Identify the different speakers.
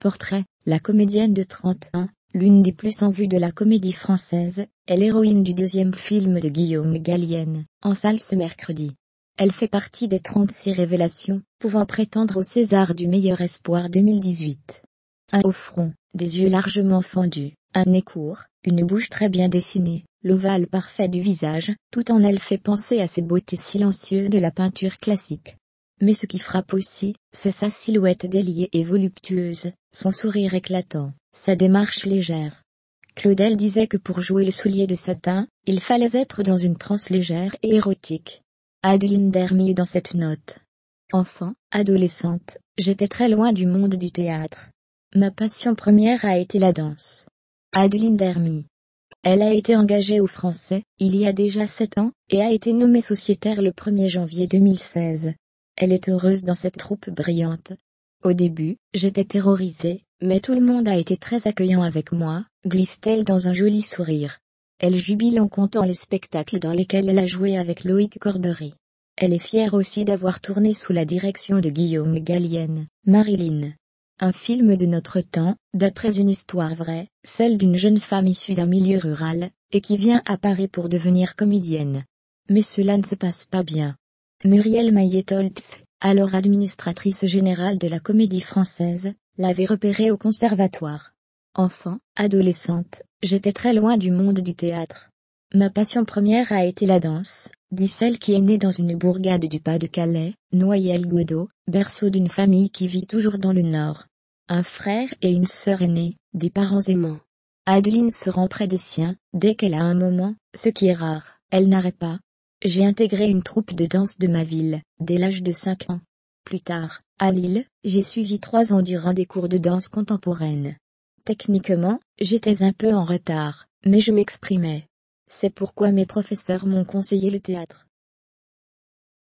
Speaker 1: Portrait, la comédienne de 30 ans, l'une des plus en vue de la comédie française, est l'héroïne du deuxième film de Guillaume Gallienne, en salle ce mercredi. Elle fait partie des 36 révélations, pouvant prétendre au César du meilleur espoir 2018. Un haut front, des yeux largement fendus, un nez court, une bouche très bien dessinée, l'ovale parfait du visage, tout en elle fait penser à ces beautés silencieuses de la peinture classique. Mais ce qui frappe aussi, c'est sa silhouette déliée et voluptueuse, son sourire éclatant, sa démarche légère. Claudel disait que pour jouer le soulier de satin, il fallait être dans une transe légère et érotique. Adeline Dermy est dans cette note. Enfant, adolescente, j'étais très loin du monde du théâtre. Ma passion première a été la danse. Adeline Dermy. Elle a été engagée au Français, il y a déjà 7 ans, et a été nommée sociétaire le 1er janvier 2016. Elle est heureuse dans cette troupe brillante. Au début, j'étais terrorisée, mais tout le monde a été très accueillant avec moi, glisse-t-elle dans un joli sourire. Elle jubile en comptant les spectacles dans lesquels elle a joué avec Loïc Corbery. Elle est fière aussi d'avoir tourné sous la direction de Guillaume Gallienne, Marilyn. Un film de notre temps, d'après une histoire vraie, celle d'une jeune femme issue d'un milieu rural, et qui vient à Paris pour devenir comédienne. Mais cela ne se passe pas bien. Muriel Maillet-Holtz, alors administratrice générale de la Comédie Française, l'avait repérée au conservatoire. Enfant, adolescente, j'étais très loin du monde du théâtre. Ma passion première a été la danse, dit celle qui est née dans une bourgade du Pas-de-Calais, Noyelles-Godault, berceau d'une famille qui vit toujours dans le Nord. Un frère et une sœur aînés, des parents aimants. Adeline se rend près des siens, dès qu'elle a un moment, ce qui est rare, elle n'arrête pas. J'ai intégré une troupe de danse de ma ville, dès l'âge de 5 ans. Plus tard, à Lille, j'ai suivi 3 ans durant des cours de danse contemporaine. Techniquement, j'étais un peu en retard, mais je m'exprimais. C'est pourquoi mes professeurs m'ont conseillé le théâtre.